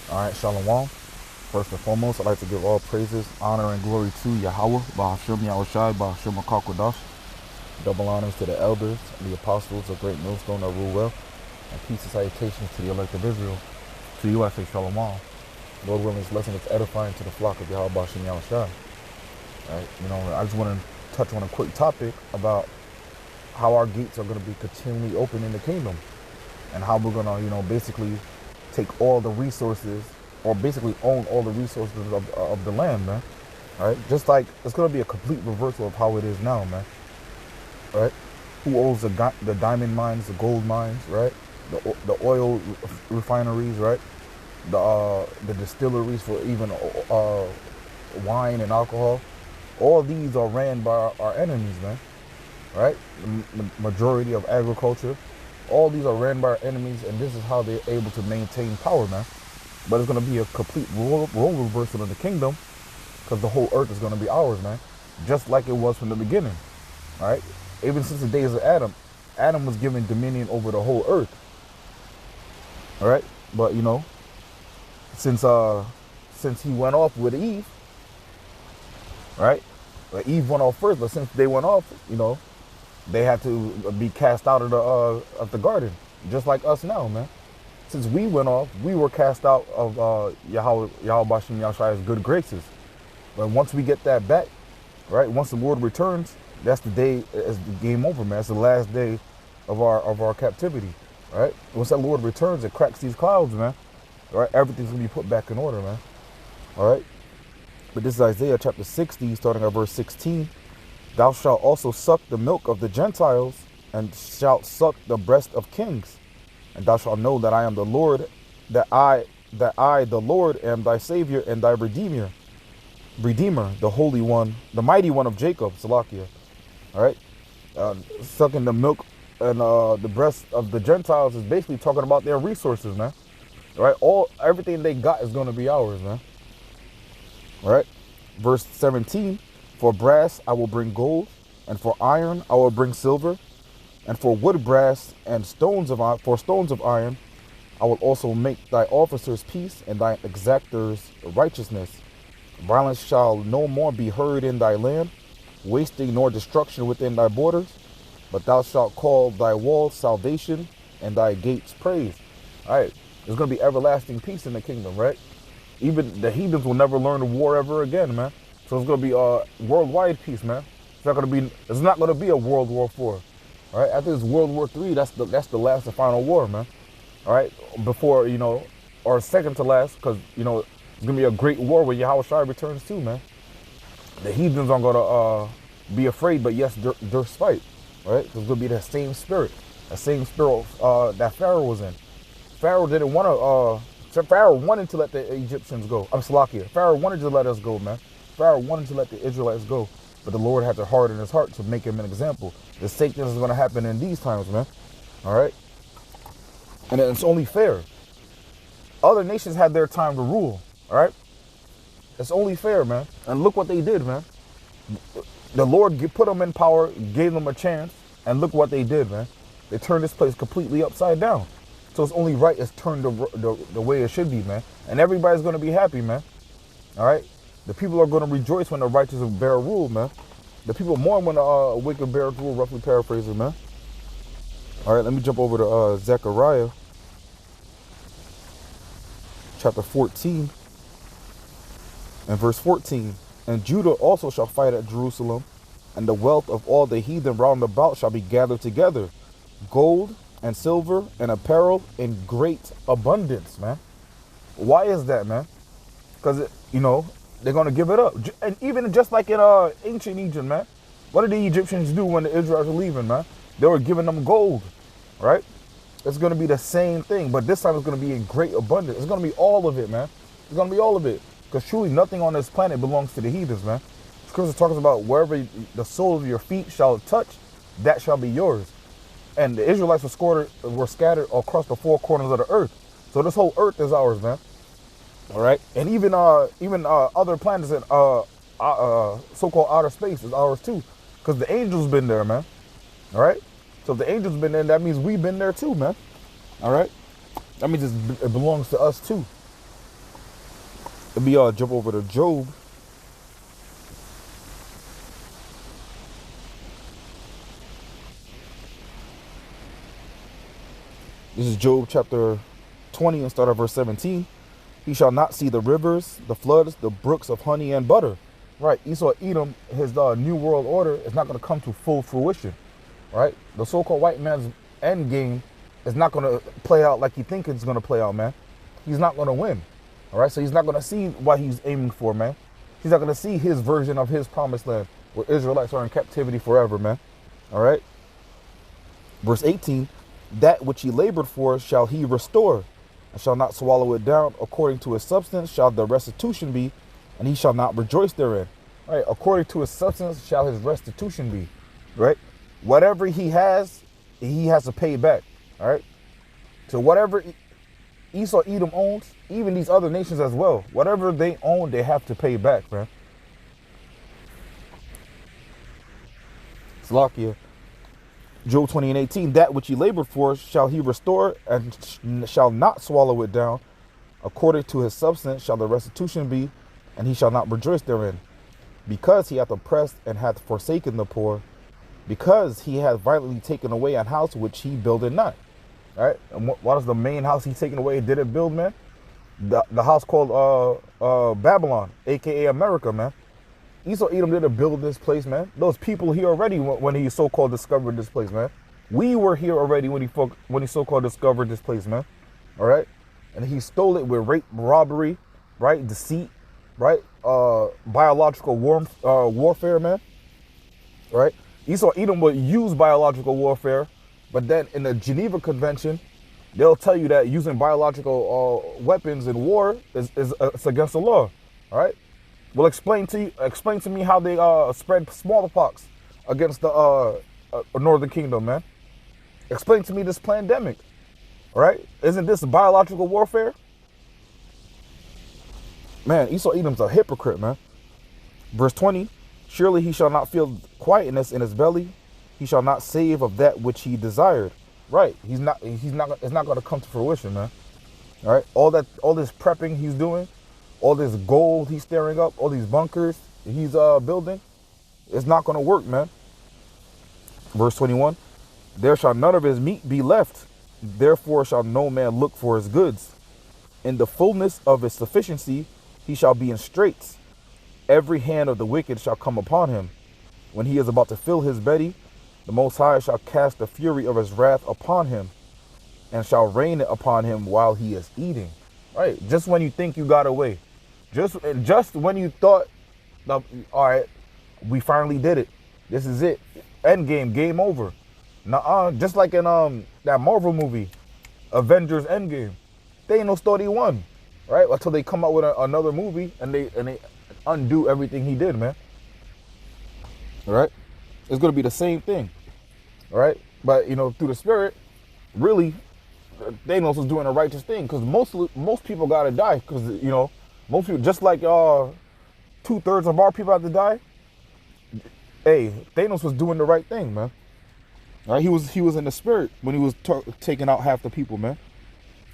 All right, Shalom. First and foremost, I'd like to give all praises, honor, and glory to Yahweh, Bahashem Yahushai, Bahashem HaKakodash. Double honors to the elders and the apostles of Great Millstone that rule well. And peace and salutations to the elect of Israel. To you I say Shalom. Lord willing, this lesson is edifying to the flock of Yahweh, Bahashem Yahushai. Right? I just want to touch on a quick topic about how our gates are going to be continually open in the kingdom. And how we're going to, basically take all the resources, or basically own all the resources of the land, man. All right, just like it's gonna be a complete reversal of how it is now, man. All right, who owns the diamond mines, the gold mines, right? The oil refineries, right? The distilleries for even wine and alcohol. All these are ran by our enemies, man. Right? The majority of agriculture. All these are ran by our enemies, and this is how they're able to maintain power, man. But it's going to be a complete role reversal in the kingdom, because the whole earth is going to be ours, man. Just like it was from the beginning, all right? Even since the days of Adam, Adam was given dominion over the whole earth, all right? But, since he went off with Eve, right? Like Eve went off first, but since they went off, they had to be cast out of the garden, just like us now, man. Since we went off, we were cast out of Yahweh Bashem Yahshua's good graces. But once we get that back, right? Once the Lord returns, that's the day, it's the game over, man. It's the last day of our captivity, right? Once that Lord returns, it cracks these clouds, man. All right, everything's gonna be put back in order, man. All right. But this is Isaiah chapter 60, starting at verse 16. Thou shalt also suck the milk of the Gentiles, and shalt suck the breast of kings. And thou shalt know that I am the Lord, that I, the Lord, am thy Savior and thy Redeemer, the Holy One, the Mighty One of Jacob, Salakia. All right, sucking the milk and the breast of the Gentiles is basically talking about their resources, man. All right, everything they got is going to be ours, man. All right, verse 17. For brass I will bring gold, and for iron I will bring silver, and for wood, brass, and stones of iron, I will also make thy officers peace, and thy exactors righteousness. Violence shall no more be heard in thy land, wasting nor destruction within thy borders. But thou shalt call thy walls salvation, and thy gates praise. All right, there's going to be everlasting peace in the kingdom, right? Even the heathens will never learn of war ever again, man. So it's going to be worldwide peace, man. It's not going to be a World War IV. All right, after this World War III, that's the last and final war, man. All right, before, or second to last, because, it's going to be a great war where Yahushua returns too, man. The heathens aren't going to be afraid, but yes, they're spite, right? It's going to be that same spirit that Pharaoh was in. Pharaoh didn't want to, Pharaoh wanted to let the Egyptians go. I'm Salakia. Pharaoh wanted to let us go, man. Pharaoh wanted to let the Israelites go, but the Lord had to harden his heart to make him an example. The same thing is going to happen in these times, man. All right? And it's only fair. Other nations had their time to rule, all right? It's only fair, man. And look what they did, man. The Lord put them in power, gave them a chance, and look what they did, man. They turned this place completely upside down. So it's only right it's turned the way it should be, man. And everybody's going to be happy, man. All right? The people are going to rejoice when the righteous bear rule, man. The people mourn when the wicked bear rule, roughly paraphrasing, man. All right, let me jump over to Zechariah chapter 14 and verse 14. And Judah also shall fight at Jerusalem, and the wealth of all the heathen round about shall be gathered together, gold and silver and apparel in great abundance, man. Why is that, man? Because, they're going to give it up. And even just like in ancient Egypt, man. What did the Egyptians do when the Israelites were leaving, man? They were giving them gold, right? It's going to be the same thing, but this time it's going to be in great abundance. It's going to be all of it, man. It's going to be all of it. Because truly nothing on this planet belongs to the heathens, man. Scripture talks about wherever the sole of your feet shall touch, that shall be yours. And the Israelites were scattered across the four corners of the earth. So this whole earth is ours, man. All right, and even other planets in so-called outer space is ours too, because the angels been there, man. All right, so if the angels been there, that means we've been there too, man. All right, that means it belongs to us too. Let me jump over to Job. This is Job chapter 20 and start at verse 17. He shall not see the rivers, the floods, the brooks of honey and butter. Right, Esau Edom, his new world order is not going to come to full fruition. Right, the so-called white man's end game is not going to play out like you think it's going to play out, man. He's not going to win. All right, so he's not going to see what he's aiming for, man. He's not going to see his version of his promised land where Israelites are in captivity forever, man. All right, verse 18. That which he labored for shall he restore, and shall not swallow it down. According to his substance shall the restitution be, and he shall not rejoice therein. Right? According to his substance shall his restitution be. Right? Whatever he has to pay back. All right? So whatever Esau Edom owns, even these other nations as well, whatever they own, they have to pay back, man. Slakia. Job 20 and 18, that which he labored for shall he restore, and shall not swallow it down. According to his substance shall the restitution be, and he shall not rejoice therein. Because he hath oppressed and hath forsaken the poor, because he hath violently taken away an house which he builded not. All right, and what is the main house he taken away and didn't build, man? The house called Babylon, aka America, man. Esau Edom didn't build this place, man. Those people here already when he so-called discovered this place, man. We were here already when he so-called discovered this place, man. All right, and he stole it with rape, robbery, right, deceit, right, biological warfare, man. Right, Esau Edom would use biological warfare, but then in the Geneva Convention, they'll tell you that using biological weapons in war is it's against the law. All right. Well, explain to me how they spread smallpox against the Northern Kingdom, man. Explain to me this pandemic, all right? Isn't this biological warfare? Man, Esau Edom's a hypocrite, man. Verse 20, surely he shall not feel quietness in his belly. He shall not save of that which he desired. Right, it's not going to come to fruition, man. All right, all this prepping he's doing, all this gold he's stirring up, all these bunkers he's building, it's not going to work, man. Verse 21, there shall none of his meat be left, therefore shall no man look for his goods. In the fullness of his sufficiency he shall be in straits. Every hand of the wicked shall come upon him. When he is about to fill his belly, the Most High shall cast the fury of his wrath upon him, and shall rain it upon him while he is eating. Right, just when you think you got away. Just when you thought, all right, we finally did it. This is it. End game, game over. Nuh-uh. Just like in that Marvel movie, Avengers Endgame. Thanos thought he won, right? Until they come out with another movie and they undo everything he did, man. All right? It's gonna be the same thing. All right? But through the spirit, really, Thanos was doing a righteous thing, because most people gotta die, because most people, just like 2/3 of our people have to die. Hey, Thanos was doing the right thing, man. All right, he was in the spirit when he was taking out half the people, man.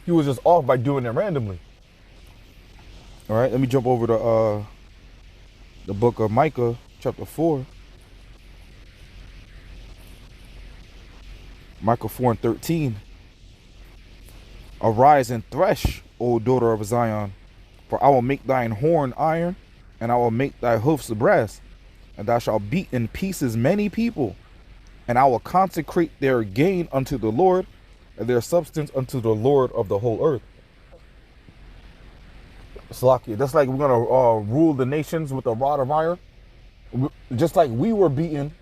He was just off by doing it randomly. All right, let me jump over to the book of Micah, chapter 4. Micah 4 and 13. Arise and thresh, O daughter of Zion, for I will make thine horn iron, and I will make thy hoofs brass, and thou shalt beat in pieces many people, and I will consecrate their gain unto the Lord, and their substance unto the Lord of the whole earth. Slakia, that's like we're gonna rule the nations with a rod of iron, just like we were beaten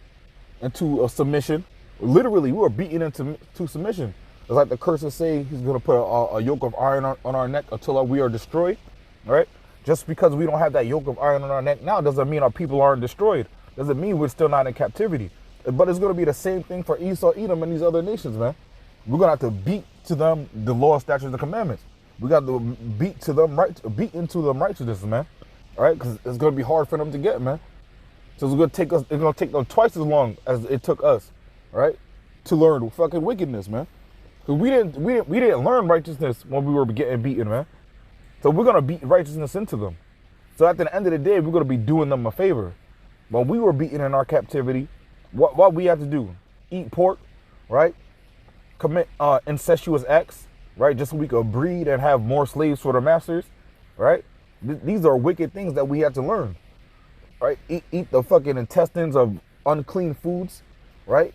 into a submission. Literally, we were beaten into submission. It's like the curses say, he's going to put a yoke of iron on our neck until we are destroyed. All right? Just because we don't have that yoke of iron on our neck now doesn't mean our people aren't destroyed. Doesn't mean we're still not in captivity. But it's going to be the same thing for Esau, Edom, and these other nations, man. We're going to have to beat to them the law, statutes, and the commandments. We got to beat into them righteousness, man. All right? Because it's going to be hard for them to get, man. So it's going to take them twice as long as it took us, right, to learn fucking wickedness, man. Because we didn't learn righteousness when we were getting beaten, man. So we're gonna beat righteousness into them. So at the end of the day, we're going to be doing them a favor. When we were beaten in our captivity, what we had to do? Eat pork, right? Commit incestuous acts, right? Just so we could breed and have more slaves for the masters, right? These are wicked things that we have to learn, right? Eat the fucking intestines of unclean foods, right?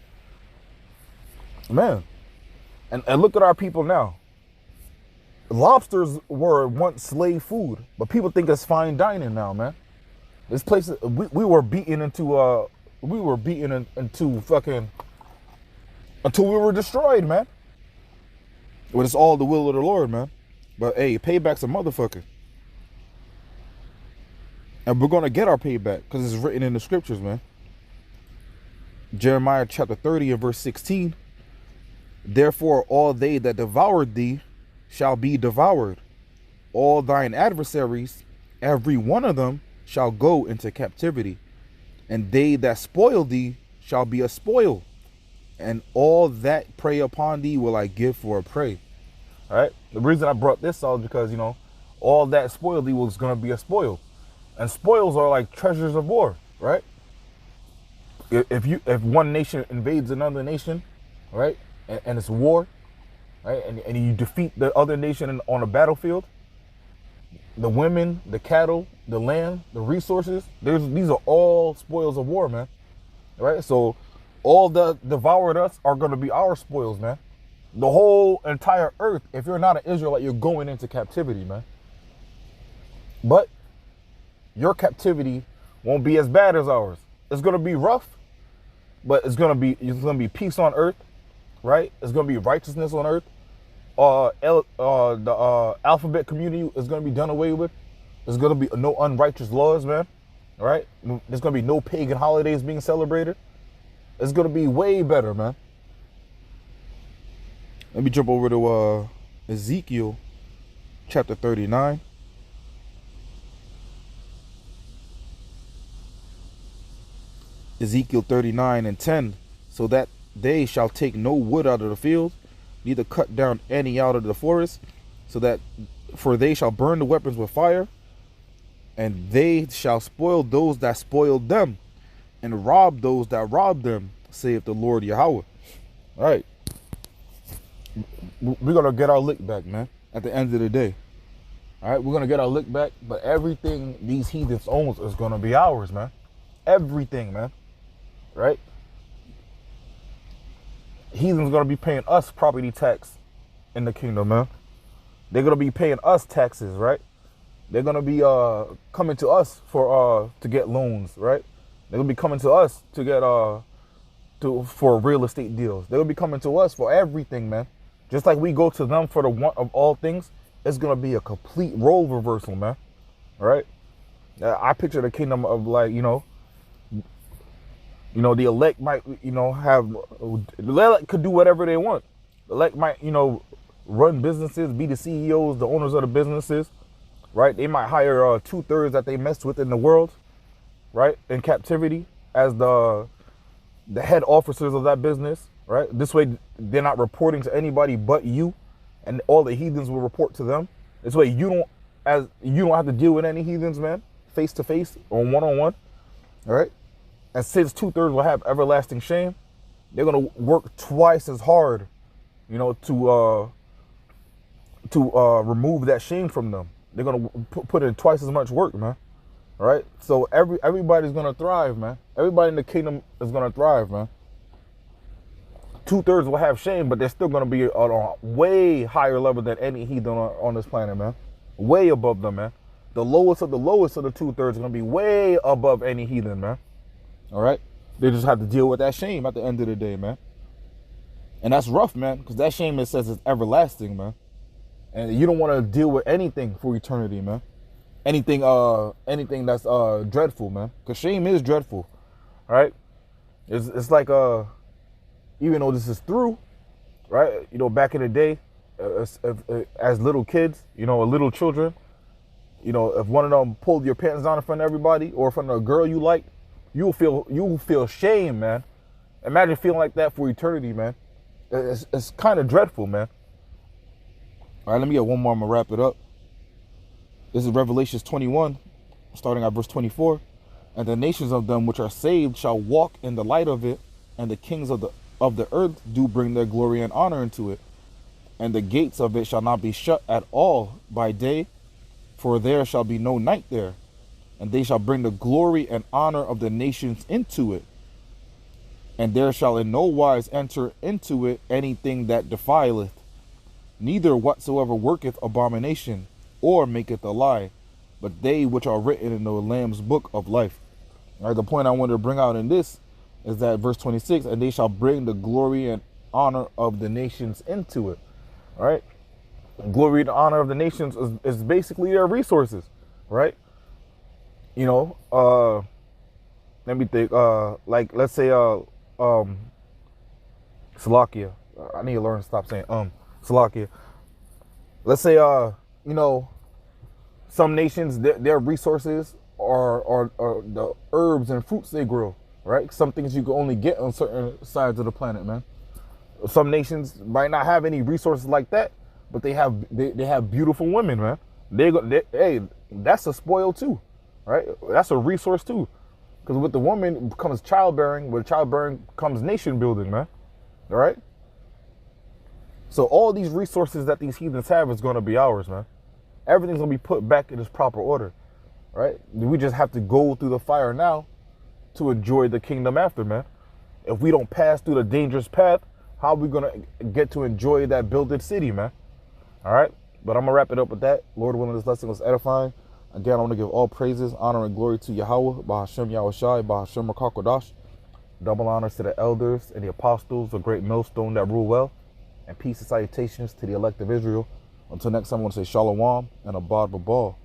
Man, and look at our people now. Lobsters were once slave food, but people think it's fine dining now, man. This place, we were beaten into into fucking, until we were destroyed, man. But it's all the will of the Lord, man. But hey, payback's a motherfucker. And we're gonna get our payback because it's written in the scriptures, man. Jeremiah chapter 30 and verse 16. Therefore all they that devoured thee shall be devoured. All thine adversaries, every one of them, shall go into captivity. And they that spoil thee shall be a spoil. And all that prey upon thee will I give for a prey. All right. The reason I brought this out is because, you know, all that spoil thee was going to be a spoil. And spoils are like treasures of war, right? If one nation invades another nation, right, and it's war, right, and you defeat the other nation on a battlefield, the women, the cattle, the land, the resources, these are all spoils of war, man. Right? So all that devoured us are going to be our spoils, man. The whole entire earth, if you're not an Israelite, you're going into captivity, man. But your captivity won't be as bad as ours. It's going to be rough, but it's going to be peace on earth, right? It's going to be righteousness on earth. The alphabet community is going to be done away with. There's going to be no unrighteous laws, man. All right? There's going to be no pagan holidays being celebrated. It's going to be way better, man. Let me jump over to Ezekiel chapter 39. Ezekiel 39 and 10. So that they shall take no wood out of the field, neither cut down any out of the forest, for they shall burn the weapons with fire, and they shall spoil those that spoiled them, and rob those that robbed them, saith the Lord Yahweh. All right. We're going to get our lick back, man, at the end of the day. All right, we're going to get our lick back, but everything these heathens own is going to be ours, man. Everything, man. Right? Heathens going to be paying us property tax in the kingdom, man. They're going to be paying us taxes, right? They're going to be coming to us for to get loans, right? They're going to be coming to us to get for real estate deals. They're going to be coming to us for everything, man. Just like we go to them for the want of all things, it's going to be a complete role reversal, man. All right? I picture the kingdom of, like, you know, the elect might, the elect could do whatever they want. The elect might, run businesses, be the CEOs, the owners of the businesses, right? They might hire 2/3 that they messed with in the world, right? In captivity as the head officers of that business, right? This way they're not reporting to anybody but you, and all the heathens will report to them. This way you don't have to deal with any heathens, man, face to face or one-on-one, all right? And since 2/3 will have everlasting shame, they're gonna work twice as hard, to remove that shame from them. They're gonna put in twice as much work, man. All right. So everybody's gonna thrive, man. Everybody in the kingdom is gonna thrive, man. 2/3 will have shame, but they're still gonna be on a way higher level than any heathen on this planet, man. Way above them, man. The lowest of the 2/3 is gonna be way above any heathen, man. All right. They just have to deal with that shame at the end of the day, man. And that's rough, man, because that shame, it says, is everlasting, man. And you don't want to deal with anything for eternity, man. Anything that's dreadful, man. Because shame is dreadful, all right? It's like, even though this is through, right? Back in the day, as little kids, little children, if one of them pulled your pants down in front of everybody or in front of a girl you like, you'll feel shame, man. Imagine feeling like that for eternity, man. It's kind of dreadful, man. All right, let me get one more. I'm going to wrap it up. This is Revelations 21 starting at verse 24. And the nations of them which are saved shall walk in the light of it, and the kings of the earth do bring their glory and honor into it. And the gates of it shall not be shut at all by day, for there shall be no night there. And they shall bring the glory and honor of the nations into it. And there shall in no wise enter into it anything that defileth, neither whatsoever worketh abomination, or maketh a lie, but they which are written in the Lamb's book of life. All right, the point I wanted to bring out in this is that verse 26, and they shall bring the glory and honor of the nations into it. All right, glory and honor of the nations is basically their resources, right? You know, let me think. Like let's say, Slovakia. I need to learn to stop saying Slovakia. Let's say, you know, some nations their resources are the herbs and fruits they grow, right? Some things you can only get on certain sides of the planet, man. Some nations might not have any resources like that, but they have beautiful women, man. Hey, that's a spoil too, right? That's a resource too, because with the woman comes childbearing. With childbearing comes nation building, man. All right. So all these resources that these heathens have is going to be ours, man. Everything's going to be put back in its proper order, right? We just have to go through the fire now to enjoy the kingdom after, man. If we don't pass through the dangerous path, how are we going to get to enjoy that builded city, man? All right? But I'm going to wrap it up with that. Lord willing, this lesson was edifying. Again, I want to give all praises, honor, and glory to Yahweh, Bahashem Yahushai, Bahashem Rakakodash. Double honors to the elders and the apostles, a great millstone that rule well. And peace and salutations to the elect of Israel. Until next time, I want to say shalom and abad babal.